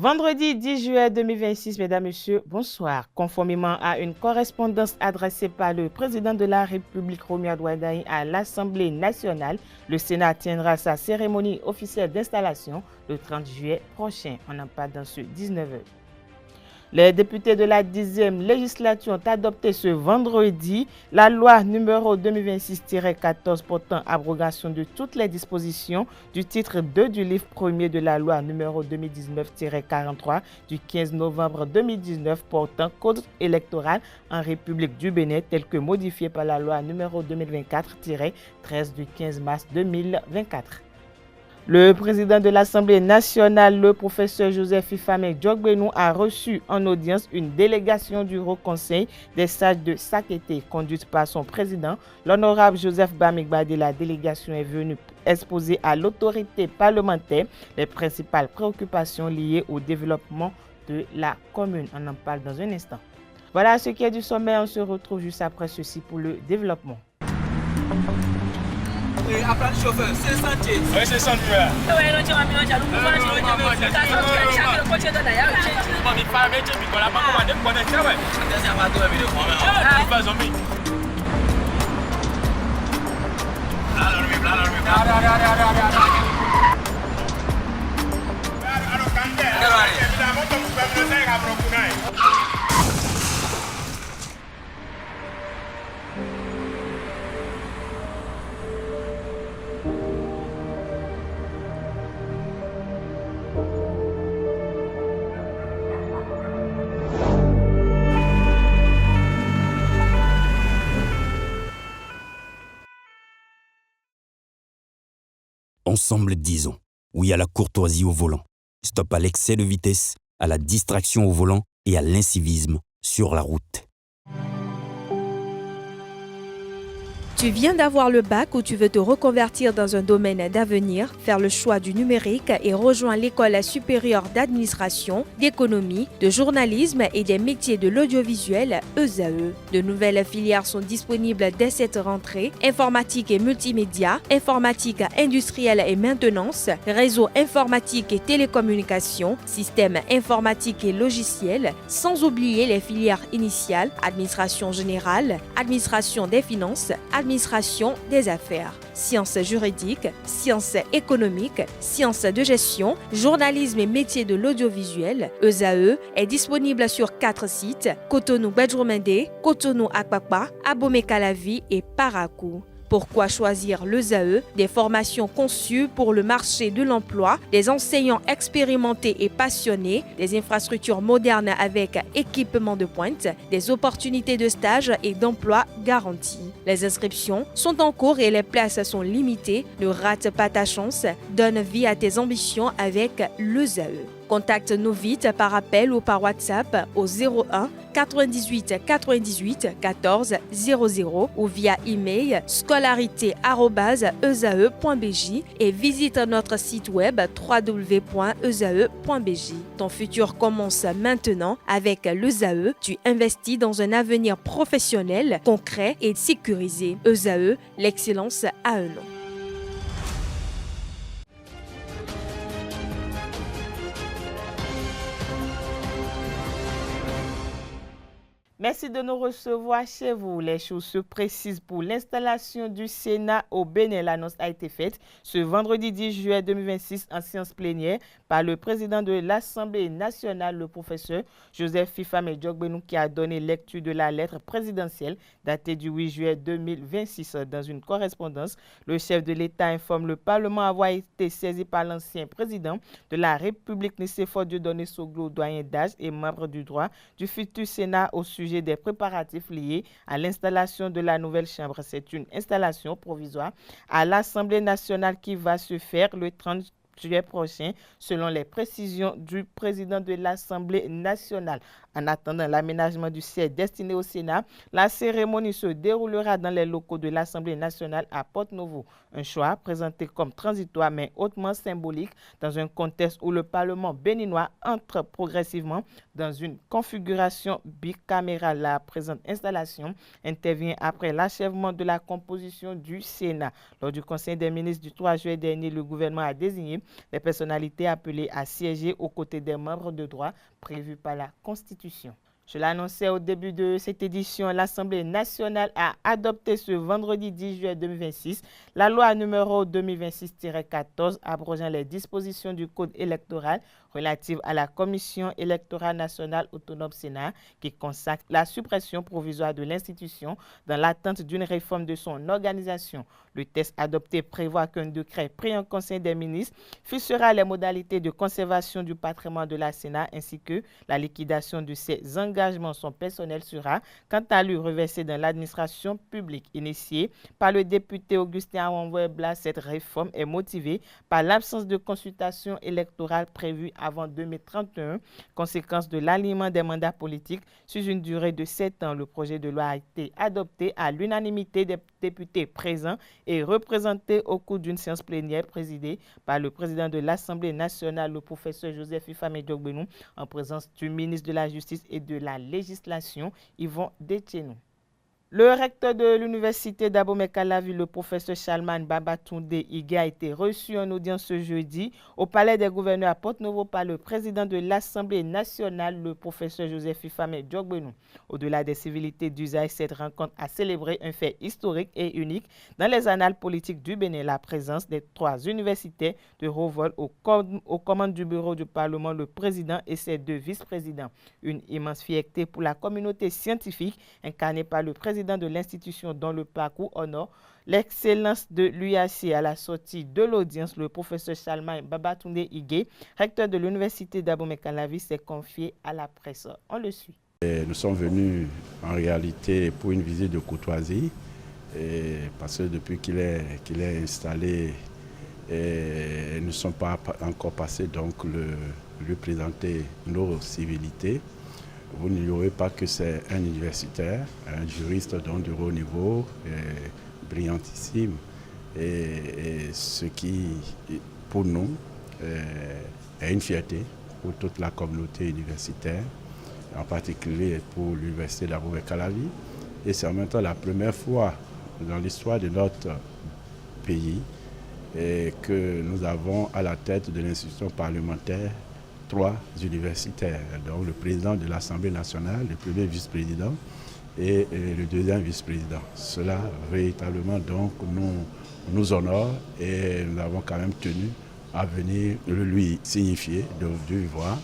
Vendredi 10 juillet 2026, mesdames, messieurs, bonsoir. Conformément à une correspondance adressée par le président de la République, Romy Wardini, à l'Assemblée nationale, le Sénat tiendra sa cérémonie officielle d'installation le 30 juillet prochain. On en parle dans ce 19h. Les députés de la 10e législature ont adopté ce vendredi la loi numéro 2026-14 portant abrogation de toutes les dispositions du titre 2 du livre 1er de la loi numéro 2019-43 du 15 novembre 2019 portant code électoral en République du Bénin tel que modifié par la loi numéro 2024-13 du 15 mars 2024. Le président de l'Assemblée nationale, le professeur Joseph Ifame Djogbenou, a reçu en audience une délégation du Haut Conseil des sages de Sakété, conduite par son président, l'honorable Joseph Bamigbade. La délégation est venue exposer à l'autorité parlementaire les principales préoccupations liées au développement de la commune. On en parle dans un instant. Voilà ce qui est du sommet. On se retrouve juste après ceci pour le développement. Apprends le chauffeur, c'est sentier. Oui, c'est sentier. Ensemble, disons oui à la courtoisie au volant. Stop à l'excès de vitesse, à la distraction au volant et à l'incivisme sur la route. Tu viens d'avoir le bac ou tu veux te reconvertir dans un domaine d'avenir, faire le choix du numérique et rejoindre l'école supérieure d'administration, d'économie, de journalisme et des métiers de l'audiovisuel, ESAE. De nouvelles filières sont disponibles dès cette rentrée: informatique et multimédia, informatique industrielle et maintenance, réseau informatique et télécommunications, système informatique et logiciel, sans oublier les filières initiales: administration générale, administration des finances, administration des affaires, sciences juridiques, sciences économiques, sciences de gestion, journalisme et métiers de l'audiovisuel. ESAE est disponible sur 4 sites: Cotonou-Badjoumende, Cotonou-Akpakpa, Abomey-Calavi et Parakou. Pourquoi choisir l'ESAE? Des formations conçues pour le marché de l'emploi, des enseignants expérimentés et passionnés, des infrastructures modernes avec équipement de pointe, des opportunités de stage et d'emploi garanties. Les inscriptions sont en cours et les places sont limitées. Ne rate pas ta chance, donne vie à tes ambitions avec l'ESAE. Contacte-nous vite par appel ou par WhatsApp au 01 98 98 14 00 ou via email scolarité@esae.bj et visite notre site web www.esae.bj. Ton futur commence maintenant avec l'ESAE. Tu investis dans un avenir professionnel, concret et sécurisé. ESAE, l'excellence à un nom. Merci de nous recevoir chez vous. Les choses se précisent pour l'installation du Sénat au Bénin. L'annonce a été faite ce vendredi 10 juillet 2026 en séance plénière par le président de l'Assemblée nationale, le professeur Joseph Ifame Djogbenou, qui a donné lecture de la lettre présidentielle datée du 8 juillet 2026. Dans une correspondance, le chef de l'État informe le Parlement avoir été saisi par l'ancien président de la République, Nicéphore Dieudonné Soglo, doyen d'âge et membre du droit du futur Sénat au sujet des préparatifs liés à l'installation de la nouvelle chambre. C'est une installation provisoire à l'Assemblée nationale qui va se faire le 30 juillet prochain, selon les précisions du président de l'Assemblée nationale. En attendant l'aménagement du siège destiné au Sénat, la cérémonie se déroulera dans les locaux de l'Assemblée nationale à Porte-Novo. Un choix présenté comme transitoire mais hautement symbolique dans un contexte où le Parlement béninois entre progressivement dans une configuration bicamérale. La présente installation intervient après l'achèvement de la composition du Sénat. Lors du Conseil des ministres du 3 juillet dernier, le gouvernement a désigné les personnalités appelées à siéger aux côtés des membres de droit prévus par la Constitution. Je l'annonçais au début de cette édition, l'Assemblée nationale a adopté ce vendredi 10 juillet 2026 la loi numéro 2026-14 abrogeant les dispositions du Code électoral relatives à la Commission électorale nationale autonome Sénat qui consacre la suppression provisoire de l'institution dans l'attente d'une réforme de son organisation. Le texte adopté prévoit qu'un décret pris en Conseil des ministres fixera les modalités de conservation du patrimoine de la Sénat ainsi que la liquidation de ses engagements. Son personnel sera, quant à lui, reversé dans l'administration publique. Initiée par le député Augustin Aronvoy-Blas, cette réforme est motivée par l'absence de consultation électorale prévue avant 2031, conséquence de l'alignement des mandats politiques sur une durée de 7 ans. Le projet de loi a été adopté à l'unanimité des députés présents et représentés au cours d'une séance plénière présidée par le président de l'Assemblée nationale, le professeur Joseph Ifame Diogbenou, en présence du ministre de la Justice et de la Législation, Yvon Detchenou. Le recteur de l'université d'Abomey-Calavi, le professeur Chalman Babatunde Igué, a été reçu en audience ce jeudi au palais des gouverneurs à Porte-Novo par le président de l'Assemblée nationale, le professeur Joseph Ifame Diogbenou. Au-delà des civilités d'usage, cette rencontre a célébré un fait historique et unique dans les annales politiques du Bénin, la présence des 3 universitaires de haut vol aux commandes du bureau du Parlement, le président et ses 2 vice-présidents. Une immense fierté pour la communauté scientifique incarnée par le président de l'institution dont le parcours honore l'excellence de l'UAC. À la sortie de l'audience, le professeur Chalman Babatunde Igué, recteur de l'université d'Abomey-Calavi, s'est confié à la presse. On le suit. Nous sommes venus en réalité pour une visite de courtoisie parce que depuis qu'il est installé, nous ne sommes pas encore passés donc lui présenter nos civilités. Vous n'ignorez pas que c'est un universitaire, un juriste donc de haut niveau, brillantissime, et ce qui, pour nous, est une fierté pour toute la communauté universitaire, en particulier pour l'université d'Abomey-Calavi. Et c'est en même temps la première fois dans l'histoire de notre pays que nous avons à la tête de l'institution parlementaire 3 universitaires, donc le président de l'Assemblée nationale, le premier vice-président et le deuxième vice-président. Cela véritablement donc nous honore et nous avons quand même tenu à venir le lui signifier de vive voix,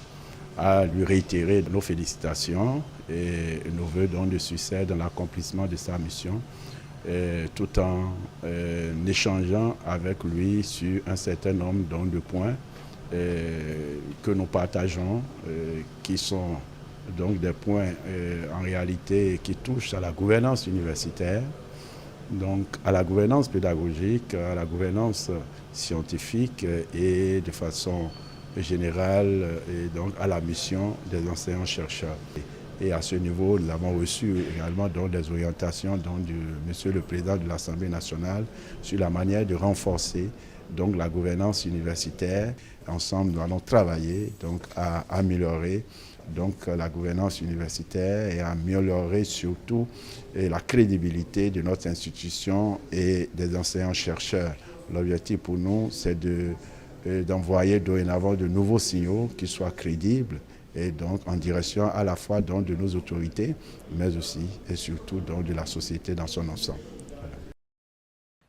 à lui réitérer nos félicitations et nos vœux donc de succès dans l'accomplissement de sa mission, tout en échangeant avec lui sur un certain nombre donc de points que nous partageons, qui sont donc des points en réalité qui touchent à la gouvernance universitaire, donc à la gouvernance pédagogique, à la gouvernance scientifique et de façon générale et donc à la mission des enseignants-chercheurs. Et à ce niveau, nous avons reçu également donc des orientations donc, du Monsieur le Président de l'Assemblée nationale sur la manière de renforcer donc, la gouvernance universitaire. Ensemble, nous allons travailler donc, à améliorer donc, la gouvernance universitaire et à améliorer surtout la crédibilité de notre institution et des enseignants-chercheurs. L'objectif pour nous, c'est d'envoyer dorénavant de nouveaux signaux qui soient crédibles et donc en direction à la fois donc, de nos autorités, mais aussi et surtout donc, de la société dans son ensemble.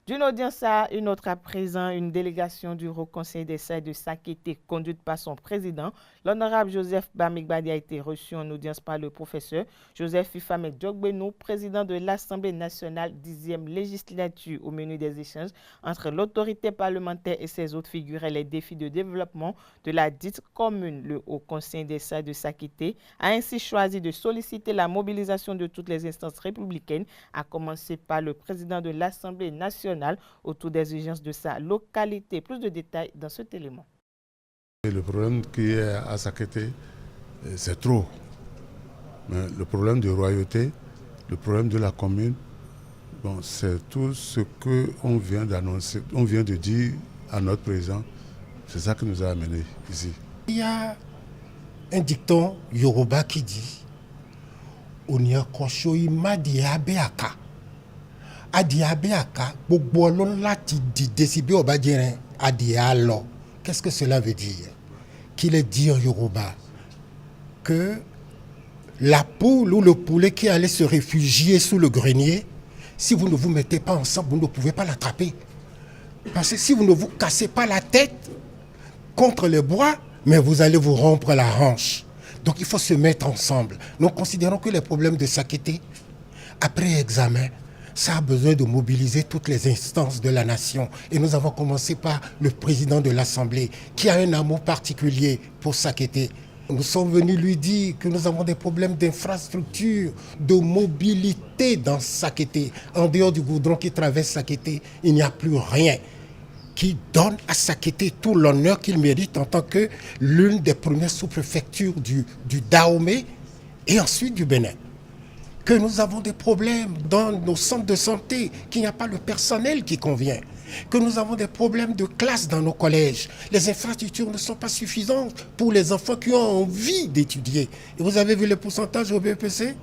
D'une audience à une autre à présent, une délégation du Haut Conseil des Sages de Sakété, conduite par son président, l'honorable Joseph Bamigbadi, a été reçu en audience par le professeur Joseph Ifame Diogbenou, président de l'Assemblée nationale 10e législature. Au menu des échanges entre l'autorité parlementaire et ses autres figuraient les défis de développement de la dite commune. Le Haut Conseil des Sages de Sakété a ainsi choisi de solliciter la mobilisation de toutes les instances républicaines, à commencer par le président de l'Assemblée nationale, autour des urgences de sa localité. Plus de détails dans cet élément. Le problème qui est à Sakété, c'est trop. Mais le problème de royauté, le problème de la commune, bon, c'est tout ce qu'on vient d'annoncer, on vient de dire à notre président. C'est ça qui nous a amenés ici. Il y a un dicton Yoruba qui dit Onyekoshoyi Madiabeaka. Adìẹ abẹ́ àká gbogbo ọlọ́run láti dìde sí bí ọba jẹrin adìẹ á lọ qu'est-ce que cela veut dire? Qu'il est dit en Yoruba que la poule ou le poulet qui allait se réfugier sous le grenier, si vous ne vous mettez pas ensemble, vous ne pouvez pas l'attraper. Parce que si vous ne vous cassez pas la tête contre le bois, mais vous allez vous rompre la hanche. Donc il faut se mettre ensemble. Nous considérons que les problèmes de Sakété, après examen, ça a besoin de mobiliser toutes les instances de la nation. Et nous avons commencé par le président de l'Assemblée, qui a un amour particulier pour Sakété. Nous sommes venus lui dire que nous avons des problèmes d'infrastructure, de mobilité dans Sakété. En dehors du goudron qui traverse Sakété, il n'y a plus rien qui donne à Sakété tout l'honneur qu'il mérite en tant que l'une des premières sous-préfectures du Dahomey et ensuite du Bénin. Que nous avons des problèmes dans nos centres de santé, qu'il n'y a pas le personnel qui convient. Que nous avons des problèmes de classe dans nos collèges. Les infrastructures ne sont pas suffisantes pour les enfants qui ont envie d'étudier. Et vous avez vu les pourcentages au BEPC?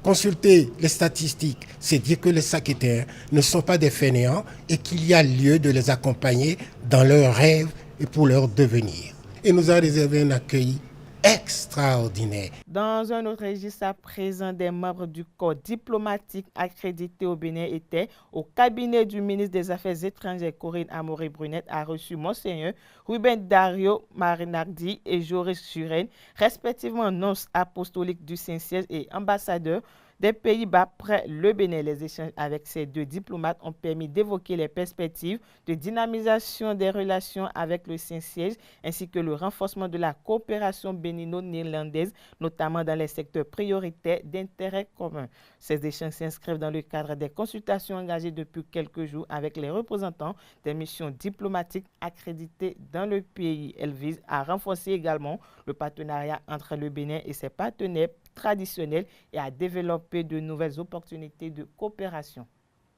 Consultez les statistiques. C'est dire que les Sakétéens ne sont pas des fainéants et qu'il y a lieu de les accompagner dans leurs rêves et pour leur devenir. Et nous a réservé un accueil extraordinaire. Dans un autre registre, à présent, des membres du corps diplomatique accrédité au Bénin étaient au cabinet du ministre des Affaires étrangères Corinne Amoré-Brunette a reçu Monseigneur Ruben Dario Marinardi et Joris Suren, respectivement nonce apostolique du Saint-Siège et ambassadeur des Pays-Bas près le Bénin. Les échanges avec ces deux diplomates ont permis d'évoquer les perspectives de dynamisation des relations avec le Saint-Siège ainsi que le renforcement de la coopération bénino-néerlandaise, notamment dans les secteurs prioritaires d'intérêt commun. Ces échanges s'inscrivent dans le cadre des consultations engagées depuis quelques jours avec les représentants des missions diplomatiques accréditées dans le pays. Elles visent à renforcer également le partenariat entre le Bénin et ses partenaires traditionnels et à développer de nouvelles opportunités de coopération.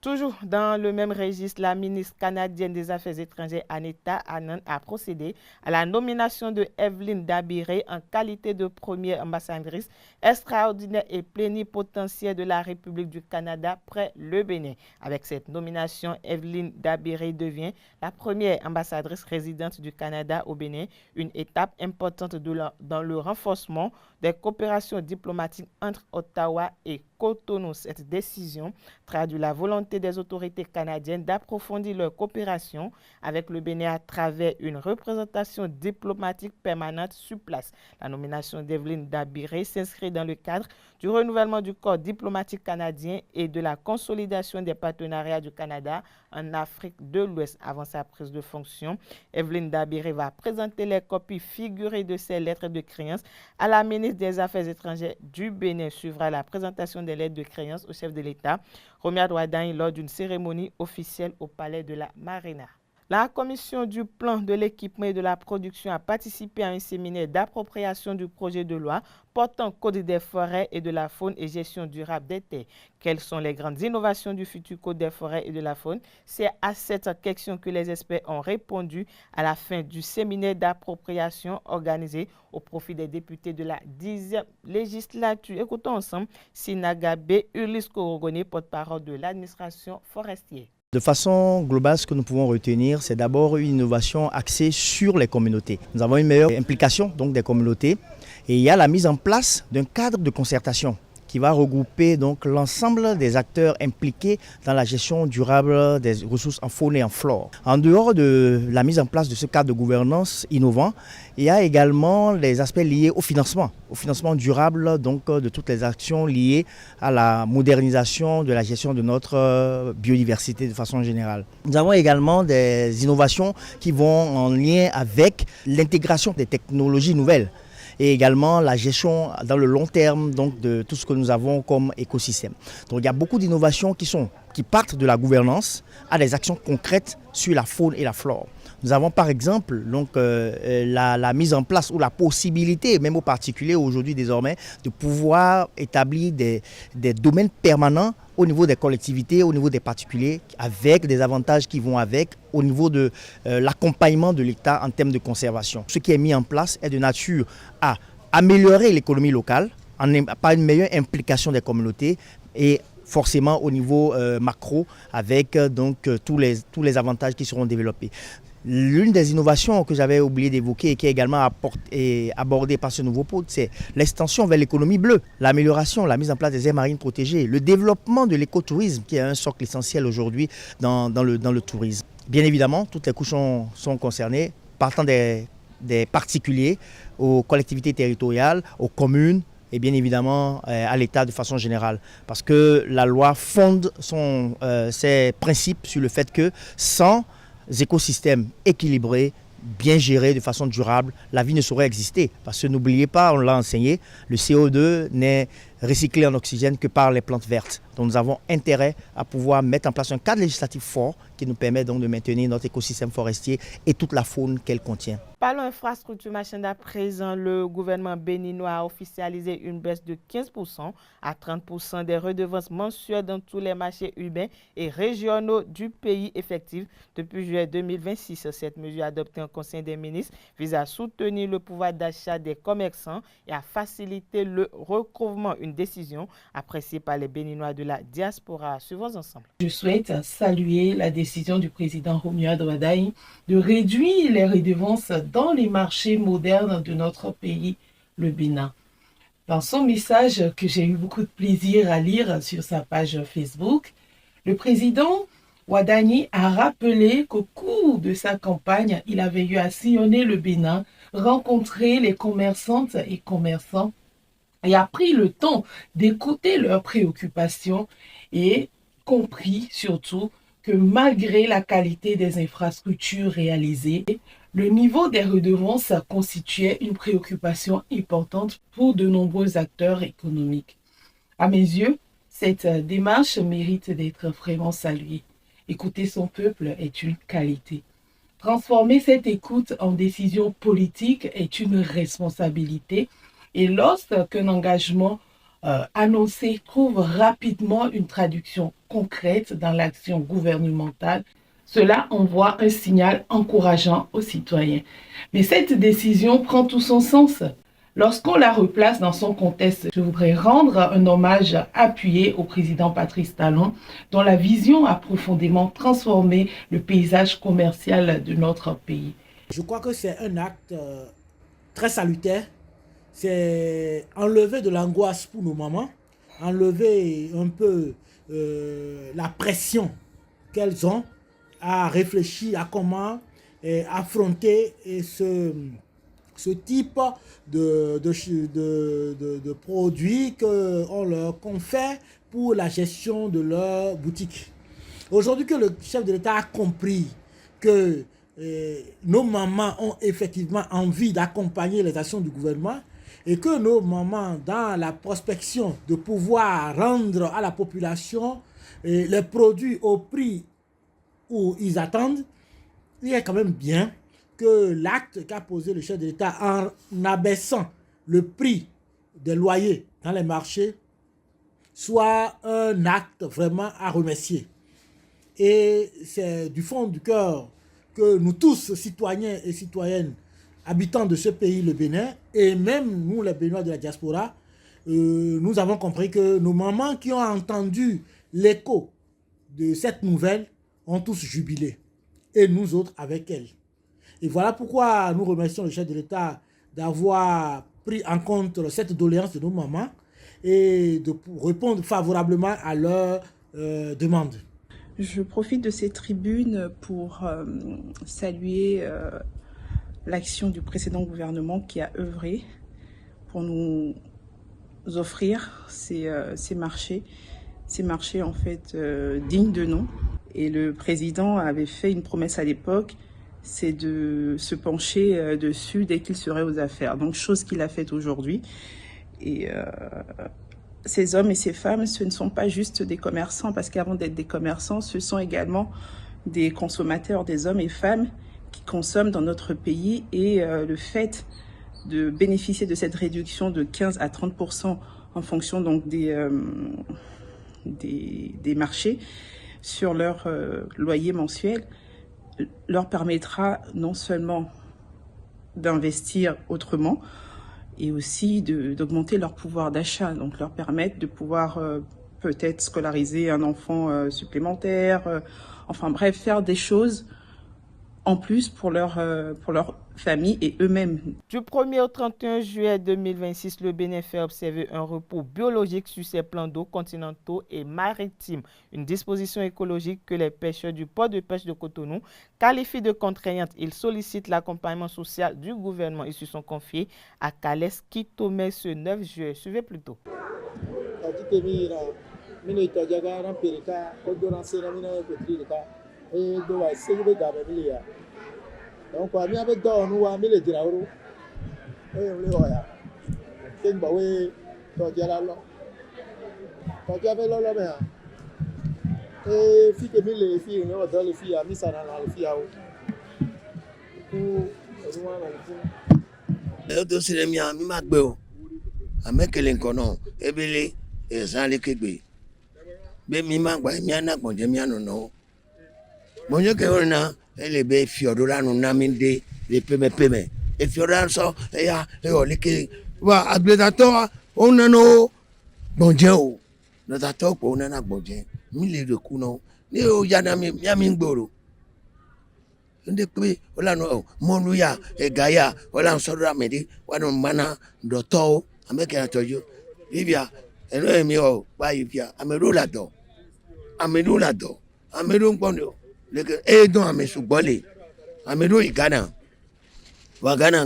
Toujours dans le même registre, la ministre canadienne des Affaires étrangères Anita Anand a procédé à la nomination de Evelyne Dabiré en qualité de première ambassadrice extraordinaire et plénipotentiaire de la République du Canada près le Bénin. Avec cette nomination, Evelyne Dabiré devient la première ambassadrice résidente du Canada au Bénin, une étape importante dans le renforcement des coopérations diplomatiques entre Ottawa et Cotonou. Cette décision traduit la volonté des autorités canadiennes d'approfondir leur coopération avec le Bénin à travers une représentation diplomatique permanente sur place. La nomination d'Evelyne Dabiré s'inscrit dans le cadre du renouvellement du corps diplomatique canadien et de la consolidation des partenariats du Canada en Afrique de l'Ouest. Avant sa prise de fonction, Evelyne Dabiré va présenter les copies figurées de ses lettres de créance à la ministre des Affaires étrangères du Bénin. Suivra la présentation des lettres de créance au chef de l'État, Romuald Wardani, lors d'une cérémonie officielle au Palais de la Marina. La commission du plan de l'équipement et de la production a participé à un séminaire d'appropriation du projet de loi portant code des forêts et de la faune et gestion durable des terres. Quelles sont les grandes innovations du futur code des forêts et de la faune? C'est à cette question que les experts ont répondu à la fin du séminaire d'appropriation organisé au profit des députés de la 10e législature. Écoutons ensemble Sinagabe Ulysse Korogone, porte-parole de l'administration forestière. De façon globale, ce que nous pouvons retenir, c'est d'abord une innovation axée sur les communautés. Nous avons une meilleure implication donc, des communautés et il y a la mise en place d'un cadre de concertation qui va regrouper donc l'ensemble des acteurs impliqués dans la gestion durable des ressources en faune et en flore. En dehors de la mise en place de ce cadre de gouvernance innovant, il y a également les aspects liés au financement durable donc de toutes les actions liées à la modernisation de la gestion de notre biodiversité de façon générale. Nous avons également des innovations qui vont en lien avec l'intégration des technologies nouvelles et également la gestion dans le long terme donc, de tout ce que nous avons comme écosystème. Donc il y a beaucoup d'innovations qui partent de la gouvernance à des actions concrètes sur la faune et la flore. Nous avons par exemple donc, la mise en place ou la possibilité, même aux particuliers aujourd'hui désormais, de pouvoir établir des domaines permanents au niveau des collectivités, au niveau des particuliers, avec des avantages qui vont avec, au niveau de l'accompagnement de l'État en termes de conservation. Ce qui est mis en place est de nature à améliorer l'économie locale par une meilleure implication des communautés et forcément au niveau macro avec donc tous les avantages qui seront développés. L'une des innovations que j'avais oublié d'évoquer et qui est également abordée par ce nouveau pôle, c'est l'extension vers l'économie bleue, l'amélioration, la mise en place des aires marines protégées, le développement de l'écotourisme qui est un socle essentiel aujourd'hui dans le tourisme. Bien évidemment, toutes les couches sont concernées, partant des particuliers aux collectivités territoriales, aux communes et bien évidemment à l'État de façon générale. Parce que la loi fonde ses principes sur le fait que sans écosystèmes équilibrés, bien gérés de façon durable, la vie ne saurait exister. Parce que n'oubliez pas, on l'a enseigné, le CO2 n'est recyclé en oxygène que par les plantes vertes. Donc nous avons intérêt à pouvoir mettre en place un cadre législatif fort qui nous permet donc de maintenir notre écosystème forestier et toute la faune qu'elle contient. Parlons infrastructure marchande à présent. Le gouvernement béninois a officialisé une baisse de 15% à 30% des redevances mensuelles dans tous les marchés urbains et régionaux du pays effectifs depuis juillet 2026. Cette mesure adoptée en Conseil des ministres vise à soutenir le pouvoir d'achat des commerçants et à faciliter le recouvrement. Une décision appréciée par les Béninois de la diaspora. Suivons ensemble. Je souhaite saluer la décision du président Romuald Wadaye de réduire les redevances dans les marchés modernes de notre pays, le Bénin. Dans son message que j'ai eu beaucoup de plaisir à lire sur sa page Facebook, le président Wadaye a rappelé qu'au cours de sa campagne, il avait eu à sillonner le Bénin, rencontrer les commerçantes et commerçants et a pris le temps d'écouter leurs préoccupations et compris surtout que malgré la qualité des infrastructures réalisées, le niveau des redevances constituait une préoccupation importante pour de nombreux acteurs économiques. À mes yeux, cette démarche mérite d'être vraiment saluée. Écouter son peuple est une qualité. Transformer cette écoute en décision politique est une responsabilité. Et lorsqu'un engagement annoncé trouve rapidement une traduction concrète dans l'action gouvernementale, cela envoie un signal encourageant aux citoyens. Mais cette décision prend tout son sens. Lorsqu'on la replace dans son contexte, je voudrais rendre un hommage appuyé au président Patrice Talon, dont la vision a profondément transformé le paysage commercial de notre pays. Je crois que c'est un acte très salutaire. C'est enlever de l'angoisse pour nos mamans, enlever un peu la pression qu'elles ont à réfléchir à comment affronter ce type de produits qu'on leur confère pour la gestion de leur boutique. Aujourd'hui que le chef de l'État a compris que nos mamans ont effectivement envie d'accompagner les actions du gouvernement, et que nos mamans, dans la prospection de pouvoir rendre à la population les produits au prix où ils attendent, il est quand même bien que l'acte qu'a posé le chef de l'État en abaissant le prix des loyers dans les marchés soit un acte vraiment à remercier. Et c'est du fond du cœur que nous tous, citoyens et citoyennes, habitants de ce pays, le Bénin, et même nous, les Béninois de la diaspora, nous avons compris que nos mamans qui ont entendu l'écho de cette nouvelle ont tous jubilé, et nous autres avec elles. Et voilà pourquoi nous remercions le chef de l'État d'avoir pris en compte cette doléance de nos mamans et de répondre favorablement à leurs demandes. Je profite de ces tribunes pour saluer l'action du précédent gouvernement qui a œuvré pour nous offrir ces marchés en fait dignes de nom. Et le président avait fait une promesse à l'époque, c'est de se pencher dessus dès qu'il serait aux affaires. Donc chose qu'il a faite aujourd'hui. Et ces hommes et ces femmes, ce ne sont pas juste des commerçants, parce qu'avant d'être des commerçants, ce sont également des consommateurs, des hommes et femmes qui consomment dans notre pays, et le fait de bénéficier de cette réduction de 15 à 30% en fonction donc des marchés sur leur loyer mensuel leur permettra non seulement d'investir autrement et aussi d'augmenter leur pouvoir d'achat, donc leur permettre de pouvoir peut-être scolariser un enfant supplémentaire, enfin bref, faire des choses en plus pour leur famille et eux-mêmes. Du 1er au 31 juillet 2026, le Bénin fait observer un repos biologique sur ses plans d'eau continentaux et maritimes. Une disposition écologique que les pêcheurs du port de pêche de Cotonou qualifient de contraignante. Ils sollicitent l'accompagnement social du gouvernement. Ils se sont confiés à Kales Kitome ce 9 juillet. Suivez plutôt. Donc, on a mis avec d'or, nous avons mis les diraouro. Et on les voit. C'est une baouée, tu as la langue. Tu as fait l'eau là-bas. Et fille qui mis les filles, on a dans les filles, a mis ça dans les filles à eau. Pour nous, on a le c'est le mien, mi magbo. A mec l'enconon, ebele, et sans les kébé. Mais mi magbo, mi a n'a pas de mi a non. Mon Dieu, que on a. Elle est fiodora nous naminde les peme et fiodora so ya e olike wa agbetato on a no bonje o no tato ko na bonje mi le de ku no ni o ya na mi ngboro nde pe ola no moluya e gaya ola so ra mede wa no mana do to ameke na tojo bibia eno mi o pa ifia ameru la do npondo et donc à mes sous-bolés, à mes louis Ghana, ou Ghana,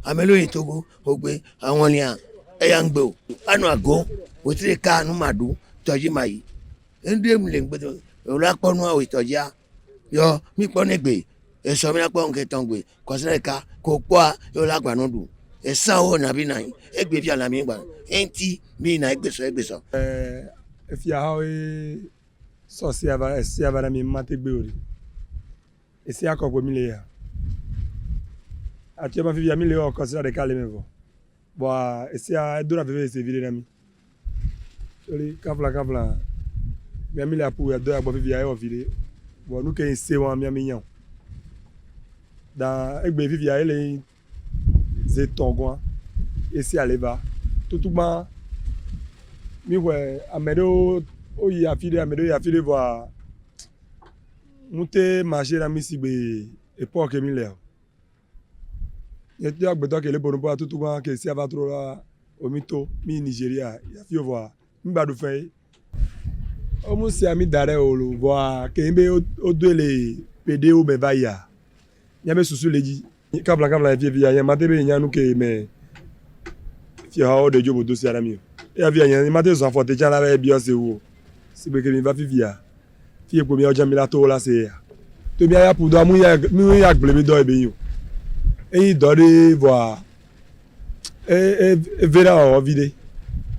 à mes louis Togo, au Bé, à Wanlia, et Angbo, à Noago, au Treka, Noumadou, Tojimaï. Un demi-ling, au lac Ponoa, au Toja, yo, mi Ponegbe, et Somia Pongue Tongwe, Kosreka, Kokwa, au lac Banodou, et Sao Nabinaï, et Bébia la Mimba, Enti, Mina, Egbeso. If you have so si avara mi mate gbeori e si akoko mi le ya ati ma fi ya mi le o consider de kale mevo bo e si a dora fe se vile na mi sori kafla mi le apu ya do ya bo fi ya o vile bo nu ke se wan mi yan da egbe fi ya ele ze tongon e si aleba tutuma mi we amedo oyi afide amedo ya afide voir monter marcher la misigbe époque mi le yeti agbeto ke le bonobo atutuba ke si avatro la omito mi Nigeria ya fi voir mi badu fe o mu si ami dare olo voir ke mbe o de le pd o be vaya ya me susu leji kabla fi ya matebe nyanu ke me fi ha o de jobo do si ara mi ya fi ya mate so forte jala be bi o se wo si be ke mi va vivia fi epo mi oja mi la to la se ya to bi aya pudo amu ya mi ya gbele do ebe yin eyin do de voir vera o vide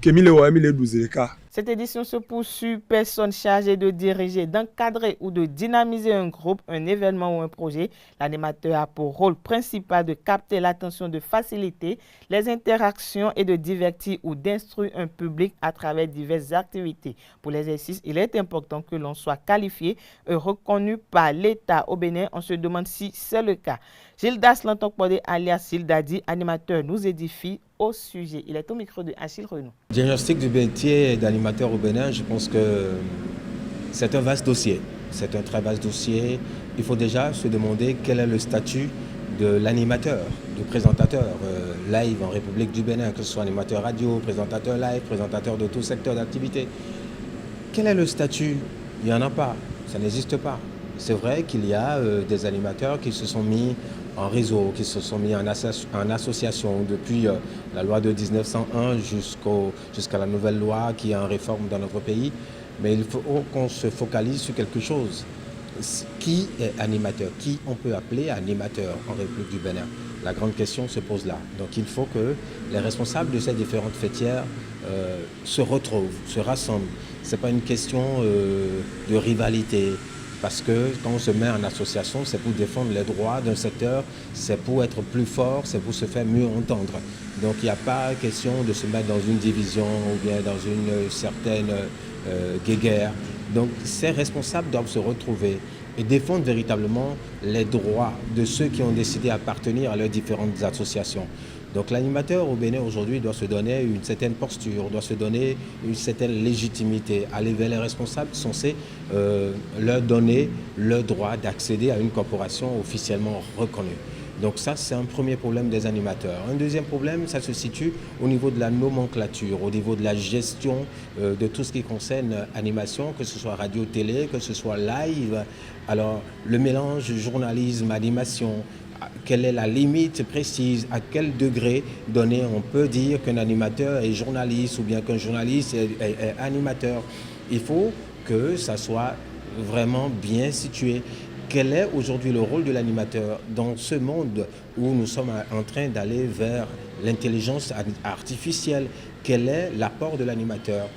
ke mi le 12 ka. Cette édition se poursuit. Personne chargée de diriger, d'encadrer ou de dynamiser un groupe, un événement ou un projet. L'animateur a pour rôle principal de capter l'attention, de faciliter les interactions et de divertir ou d'instruire un public à travers diverses activités. Pour l'exercice, il est important que l'on soit qualifié et reconnu par l'État. Au Bénin, on se demande si c'est le cas. Gildas Lantokpodé alias Gildadi, animateur, nous édifie au sujet. Il est au micro de Achille Renaud. Le diagnostic du métier d'animateur au Bénin, je pense que c'est un vaste dossier. C'est un très vaste dossier. Il faut déjà se demander quel est le statut de l'animateur, du présentateur live en République du Bénin, que ce soit animateur radio, présentateur live, présentateur de tout secteur d'activité. Quel est le statut? Il n'y en a pas, ça n'existe pas. C'est vrai qu'il y a des animateurs qui se sont mis en réseau, qui se sont mis en association depuis la loi de 1901 jusqu'à la nouvelle loi qui est en réforme dans notre pays. Mais il faut qu'on se focalise sur quelque chose. Qui est animateur? Qui on peut appeler animateur en République du Bénin? La grande question se pose là. Donc il faut que les responsables de ces différentes fêtières se retrouvent, se rassemblent. Ce n'est pas une question de rivalité. Parce que quand on se met en association, c'est pour défendre les droits d'un secteur, c'est pour être plus fort, c'est pour se faire mieux entendre. Donc il n'y a pas question de se mettre dans une division ou bien dans une certaine guéguerre. Donc ces responsables doivent se retrouver et défendre véritablement les droits de ceux qui ont décidé d'appartenir à leurs différentes associations. Donc l'animateur au Bénin aujourd'hui doit se donner une certaine posture, doit se donner une certaine légitimité, aller vers les responsables censés leur donner le droit d'accéder à une corporation officiellement reconnue. Donc ça, c'est un premier problème des animateurs. Un deuxième problème, ça se situe au niveau de la nomenclature, au niveau de la gestion de tout ce qui concerne animation, que ce soit radio-télé, que ce soit live. Alors, le mélange journalisme-animation, quelle est la limite précise, à quel degré donné on peut dire qu'un animateur est journaliste ou bien qu'un journaliste est animateur. Il faut que ça soit vraiment bien situé. Quel est aujourd'hui le rôle de l'animateur dans ce monde où nous sommes en train d'aller vers l'intelligence artificielle? Quel est l'apport de l'animateur?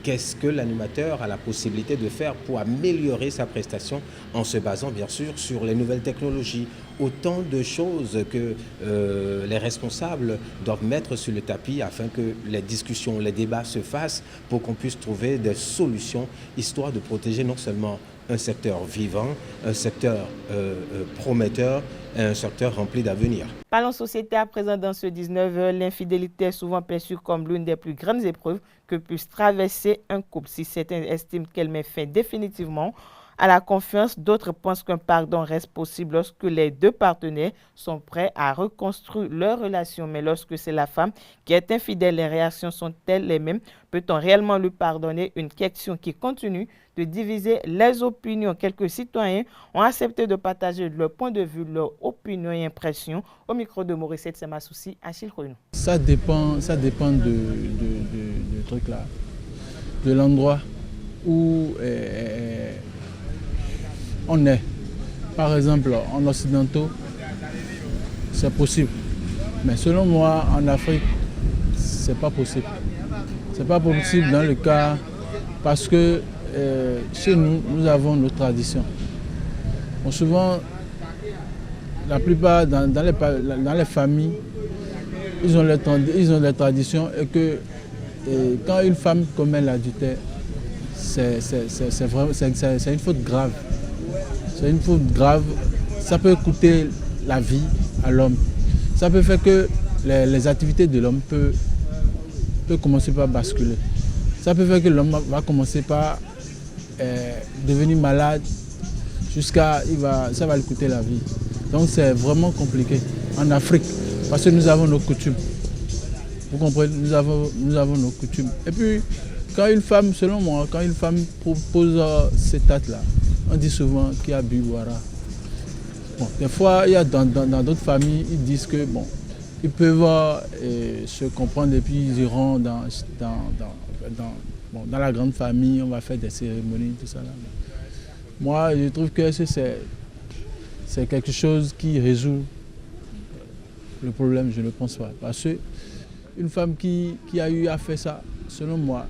Qu'est-ce que l'animateur a la possibilité de faire pour améliorer sa prestation en se basant bien sûr sur les nouvelles technologies? Autant de choses que les responsables doivent mettre sur le tapis afin que les discussions, les débats se fassent pour qu'on puisse trouver des solutions, histoire de protéger non seulement un secteur vivant, un secteur prometteur et un secteur rempli d'avenir. Parlons société à présent dans ce 19h. L'infidélité est souvent perçue comme l'une des plus grandes épreuves que puisse traverser un couple. Si certains estiment qu'elle met fin définitivement à la confiance, d'autres pensent qu'un pardon reste possible lorsque les deux partenaires sont prêts à reconstruire leur relation. Mais lorsque c'est la femme qui est infidèle, les réactions sont-elles les mêmes? Peut-on réellement lui pardonner? Une question qui continue de diviser les opinions. Quelques citoyens ont accepté de partager leur point de vue, leur opinion et impression. Au micro de Maurice Semasoussi, Achille Renou. Ça dépend de truc là, de l'endroit où on est. Par exemple, en occidentaux, c'est possible. Mais selon moi, en Afrique, c'est pas possible. C'est pas possible dans le cas parce que chez nous, nous avons nos traditions. Bon, souvent, la plupart dans les familles, ils ont les traditions et que quand une femme commet l'adultère, c'est une faute grave. C'est une faute grave. Ça peut coûter la vie à l'homme. Ça peut faire que les activités de l'homme peuvent commencer par basculer. Ça peut faire que l'homme va commencer par devenir malade jusqu'à ça va lui coûter la vie. Donc c'est vraiment compliqué en Afrique parce que nous avons nos coutumes. Vous comprenez, nous avons nos coutumes. Et puis quand une femme, selon moi, quand une femme propose cet acte-là, on dit souvent qu'il y a Biwara. Bon, des fois, il y a dans d'autres familles, ils disent que bon, ils peuvent se comprendre et puis ils iront dans la grande famille, on va faire des cérémonies, tout ça. Là. Moi, je trouve que c'est quelque chose qui résout le problème, je ne pense pas. Parce qu'une femme qui a eu à faire ça, selon moi,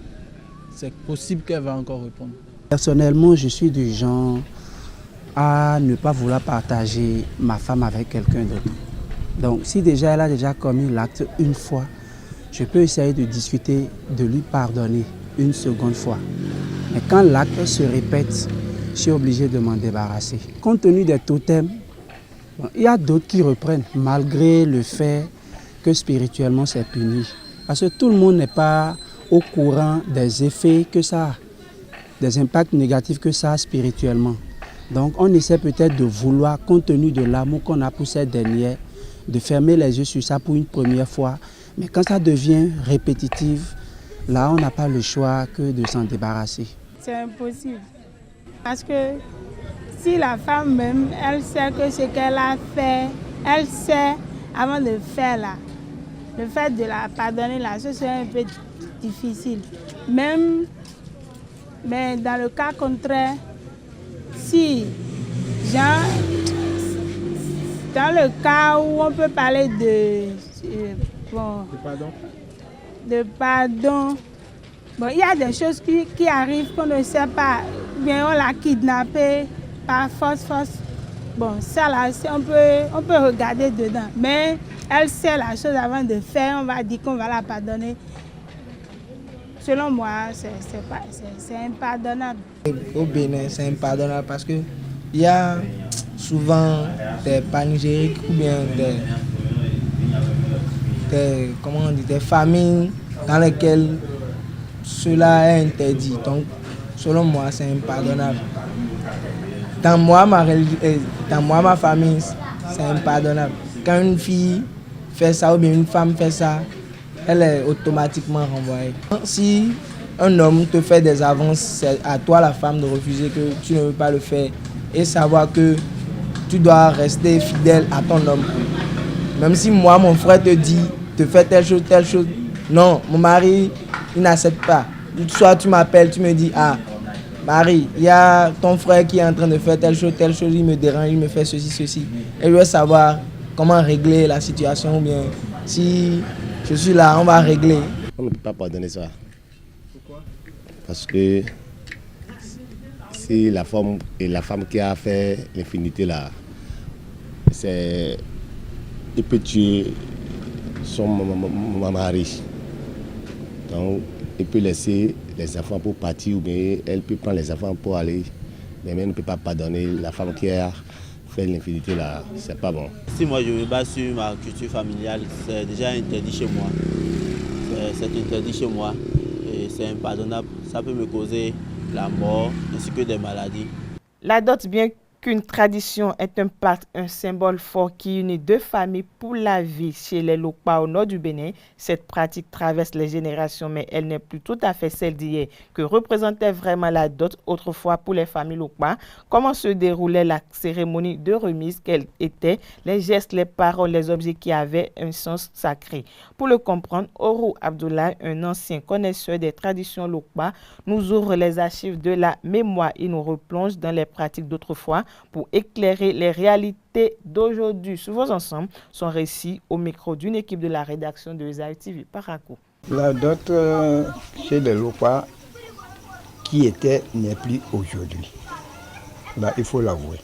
c'est possible qu'elle va encore répondre. Personnellement, je suis du genre à ne pas vouloir partager ma femme avec quelqu'un d'autre. Donc, si déjà elle a déjà commis l'acte une fois, je peux essayer de discuter, de lui pardonner une seconde fois. Mais quand l'acte se répète, je suis obligé de m'en débarrasser. Compte tenu des totems, il y a d'autres qui reprennent, malgré le fait que spirituellement c'est puni. Parce que tout le monde n'est pas au courant des effets que ça a, des impacts négatifs que ça a spirituellement. Donc on essaie peut-être de vouloir, compte tenu de l'amour qu'on a pour cette dernière, de fermer les yeux sur ça pour une première fois. Mais quand ça devient répétitif, là on n'a pas le choix que de s'en débarrasser. C'est impossible. Parce que si la femme même, elle sait que ce qu'elle a fait, elle sait avant de faire là, le fait de la pardonner là, ce serait un peu difficile. Même, mais dans le cas contraire, si, genre, dans le cas où on peut parler de pardon, bon, il y a des choses qui arrivent qu'on ne sait pas. Bien, on l'a kidnappé par force. Bon, ça là, on peut regarder dedans. Mais elle sait la chose avant de faire, on va dire qu'on va la pardonner. Selon moi, c'est impardonnable. Au Bénin, c'est impardonnable parce que il y a souvent des panégyriques ou bien des familles dans lesquelles cela est interdit. Donc, selon moi, c'est impardonnable. Dans moi, ma famille, c'est impardonnable. Quand une fille fait ça ou bien une femme fait ça, elle est automatiquement renvoyée. Si un homme te fait des avances, c'est à toi, la femme, de refuser, que tu ne veux pas le faire et savoir que tu dois rester fidèle à ton homme. Même si moi, mon frère te fait telle chose, non, mon mari, il n'accepte pas. Soit tu m'appelles, tu me dis, ah, Marie, il y a ton frère qui est en train de faire telle chose, il me dérange, il me fait ceci. Et je veux savoir comment régler la situation, ou bien si je suis là, on va régler. On ne peut pas pardonner ça. Pourquoi? Parce que si la femme qui a fait l'infinité là, il peut tuer son mari. Donc, il peut laisser les enfants pour partir ou bien elle peut prendre les enfants pour aller. Mais elle ne peut pas pardonner la femme qui a fait l'infinité là. C'est pas bon. Si moi je me base sur ma culture familiale, c'est déjà interdit chez moi. C'est interdit chez moi et c'est impardonnable. Ça peut me causer la mort ainsi que des maladies. La dot, bien qu'une tradition, est un pacte, un symbole fort qui unit deux familles pour la vie. Chez les Lokpa au nord du Bénin, cette pratique traverse les générations, mais elle n'est plus tout à fait celle d'hier. Que représentait vraiment la dot autrefois pour les familles Lokpa? Comment se déroulait la cérémonie de remise? Quels étaient les gestes, les paroles, les objets qui avaient un sens sacré? Pour le comprendre, Orou Abdoulaye, un ancien connaisseur des traditions Lokpa, nous ouvre les archives de la mémoire. Il nous replonge dans les pratiques d'autrefois pour éclairer les réalités d'aujourd'hui. Suivons ensemble son récit au micro d'une équipe de la rédaction de Zaï TV Parakou. La dot chez les Lokpa qui était n'est plus aujourd'hui. Là, il faut l'avouer.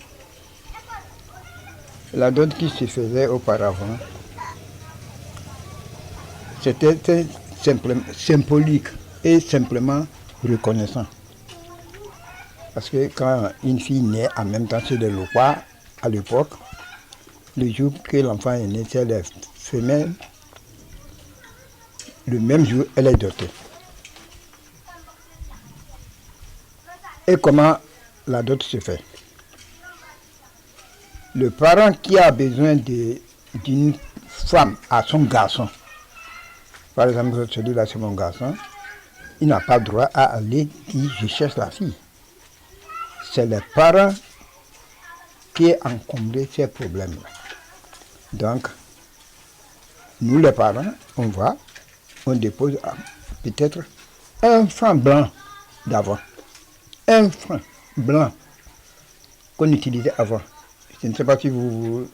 La dot qui se faisait auparavant, c'était symbolique et simplement reconnaissant. Parce que quand une fille naît en même temps chez les Lokpa, à l'époque, le jour que l'enfant est né, c'est les femelles, le même jour, elle est dotée. Et comment la dot se fait? Le parent qui a besoin d'une femme à son garçon, par exemple, celui-là c'est mon garçon, il n'a pas droit à aller dire je cherche la fille. C'est les parents qui encombrent ces problèmes-là. Donc, nous les parents, on dépose peut-être un franc blanc d'avant. Un franc blanc qu'on utilisait avant. Je ne sais pas si vous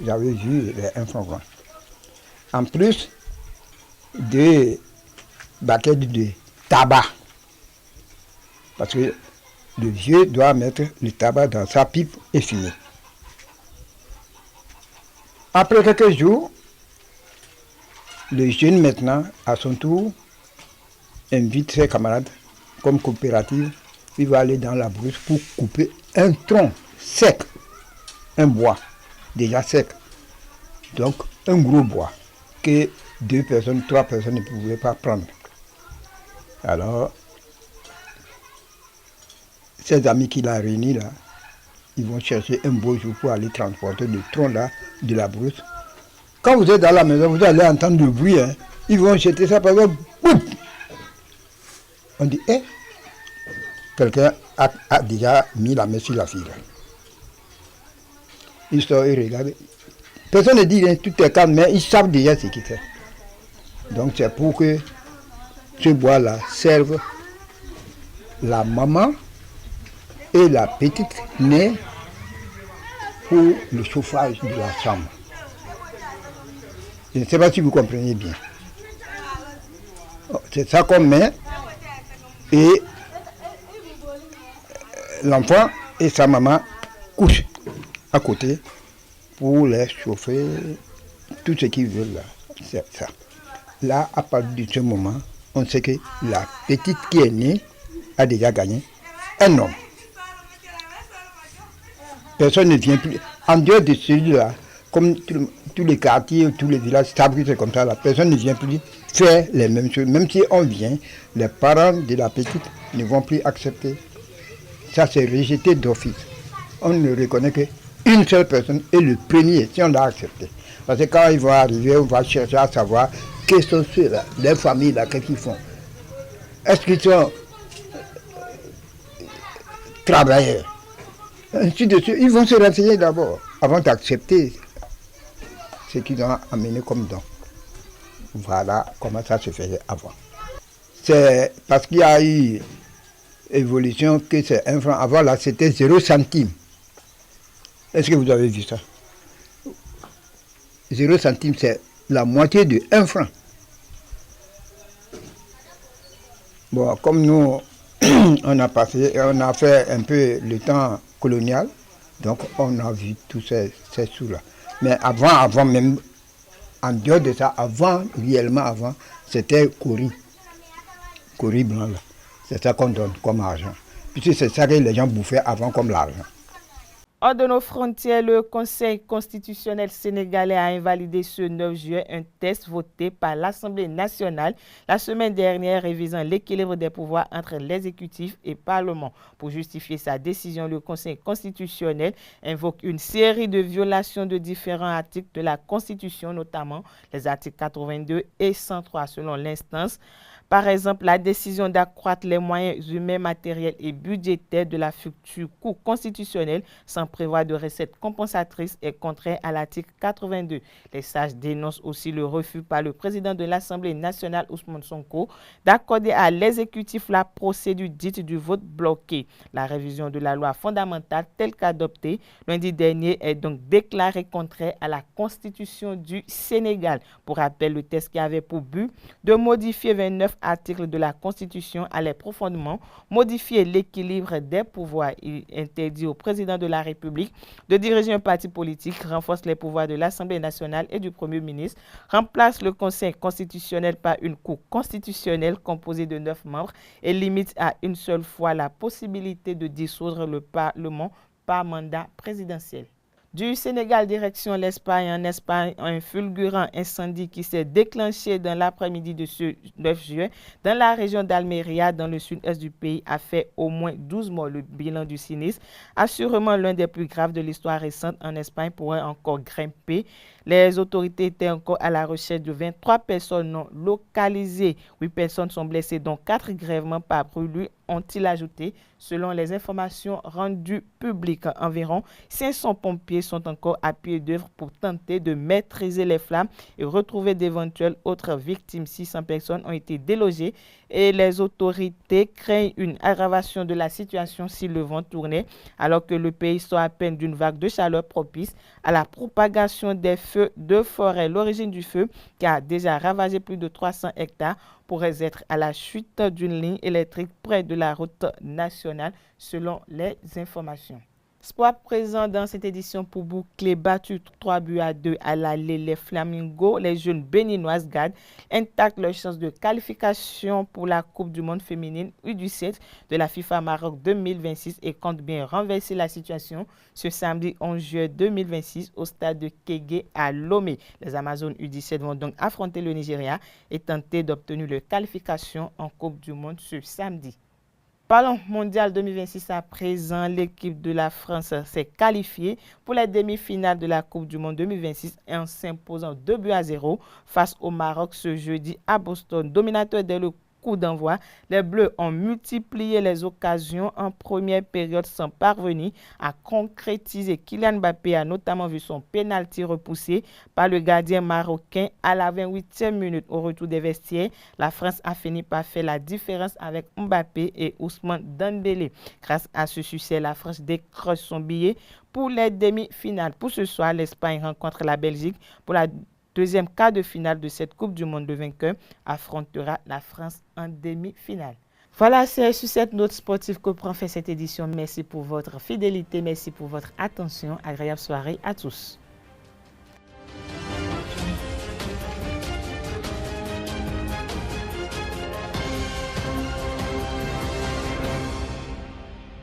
avez vu un franc blanc. En plus de baquettes de tabac. Parce que le vieux doit mettre le tabac dans sa pipe et fumer. Après quelques jours, le jeune maintenant, à son tour, invite ses camarades comme coopérative. Il va aller dans la brousse pour couper un tronc sec, un bois déjà sec. Donc un gros bois que 2 personnes, 3 personnes ne pouvaient pas prendre. Alors, ses amis qu'il a réunis là, ils vont chercher un beau jour pour aller transporter le tronc là de la brousse. Quand vous êtes dans la maison, vous allez entendre du bruit. Hein. Ils vont jeter ça par exemple, boum. On dit, quelqu'un a déjà mis la main sur la fille. Là. Ils sortent et regardent. Personne ne dit, hein, tout est calme, mais ils savent déjà ce qu'il fait. Donc c'est pour que ce bois-là serve la maman et la petite née pour le chauffage de la chambre. Je ne sais pas si vous comprenez bien. C'est ça qu'on met et l'enfant et sa maman couchent à côté pour les chauffer, tout ce qu'ils veulent là. C'est ça. Là, à partir de ce moment, on sait que la petite qui est née a déjà gagné un homme. personne ne vient plus. En dehors de celui-là, comme tous les quartiers, tous les villages, c'est comme ça, la personne ne vient plus faire les mêmes choses. Même si on vient, les parents de la petite ne vont plus accepter. Ça, c'est rejeté d'office. On ne reconnaît qu'une seule personne et le premier, si on l'a accepté. Parce que quand ils vont arriver, on va chercher à savoir quels sont ceux-là, les familles-là, qu'est-ce qu'ils font. Est-ce qu'ils sont travailleurs? Ainsi de suite, ils vont se renseigner d'abord, avant d'accepter ce qu'ils ont amené comme don. Voilà comment ça se faisait avant. C'est parce qu'il y a eu évolution que c'est 1 franc. Avant là, c'était 0 centime. Est-ce que vous avez vu ça? 0 centime, c'est la moitié de 1 franc. Bon, comme nous, on a fait un peu le temps colonial, donc on a vu tous ces sous-là. Mais avant même, en dehors de ça, réellement avant, c'était Cori blanc là. C'est ça qu'on donne comme argent. Puisque c'est ça que les gens bouffaient avant comme l'argent. Hors de nos frontières, le Conseil constitutionnel sénégalais a invalidé ce 9 juillet un texte voté par l'Assemblée nationale la semaine dernière révisant l'équilibre des pouvoirs entre l'exécutif et le Parlement. Pour justifier sa décision, le Conseil constitutionnel invoque une série de violations de différents articles de la Constitution, notamment les articles 82 et 103 selon l'instance. Par exemple, la décision d'accroître les moyens humains, matériels et budgétaires de la future Cour constitutionnelle sans prévoir de recettes compensatrices est contraire à l'article 82. Les sages dénoncent aussi le refus par le président de l'Assemblée nationale, Ousmane Sonko, d'accorder à l'exécutif la procédure dite du vote bloqué. La révision de la loi fondamentale telle qu'adoptée lundi dernier est donc déclarée contraire à la Constitution du Sénégal. Pour rappel, le texte qui avait pour but de modifier 29 articles de la Constitution allait profondément modifier l'équilibre des pouvoirs. Il interdit au président de la République de diriger un parti politique, renforce les pouvoirs de l'Assemblée nationale et du Premier ministre, remplace le Conseil constitutionnel par une Cour constitutionnelle composée de 9 membres et limite à une seule fois la possibilité de dissoudre le Parlement par mandat présidentiel. Du Sénégal, direction l'Espagne. En Espagne, un fulgurant incendie qui s'est déclenché dans l'après-midi de ce 9 juin dans la région d'Almeria, dans le sud-est du pays, a fait au moins 12 morts. Le bilan du sinistre, assurément l'un des plus graves de l'histoire récente en Espagne, pourrait encore grimper. Les autorités étaient encore à la recherche de 23 personnes non localisées. 8 personnes sont blessées, dont 4 grièvement par brûlures, ont-ils ajouté. Selon les informations rendues publiques, environ 500 pompiers sont encore à pied d'œuvre pour tenter de maîtriser les flammes et retrouver d'éventuelles autres victimes. 600 personnes ont été délogées et les autorités craignent une aggravation de la situation si le vent tournait, alors que le pays sort à peine d'une vague de chaleur propice à la propagation des feux de forêt. L'origine du feu, qui a déjà ravagé plus de 300 hectares, pourrait être à la chute d'une ligne électrique près de la route nationale, selon les informations. Sport présent dans cette édition pour boucler, battu 3-2 à l'aller, les Flamingos, les jeunes béninoises gardent intactes leurs chances de qualification pour la Coupe du monde féminine U17 de la FIFA Maroc 2026 et comptent bien renverser la situation ce samedi 11 juillet 2026 au stade de Kégué à Lomé. Les Amazones U17 vont donc affronter le Nigeria et tenter d'obtenir leur qualification en Coupe du monde ce samedi. Parlons mondial 2026 à présent. L'équipe de la France s'est qualifiée pour les demi-finales de la Coupe du monde 2026 en s'imposant 2-0 face au Maroc ce jeudi à Boston. Dominateur dès le coup d'envoi, les Bleus ont multiplié les occasions en première période sans parvenir à concrétiser. Kylian Mbappé a notamment vu son pénalty repoussé par le gardien marocain à la 28e minute. Au retour des vestiaires, la France a fini par faire la différence avec Mbappé et Ousmane Dembélé. Grâce à ce succès, la France décroche son billet pour les demi-finales. Pour ce soir, l'Espagne rencontre la Belgique pour la deuxième quart de finale de cette Coupe du monde. Le vainqueur affrontera la France en demi-finale. Voilà, c'est sur cette note sportive que prend fin cette édition. Merci pour votre fidélité, merci pour votre attention. Agréable soirée à tous.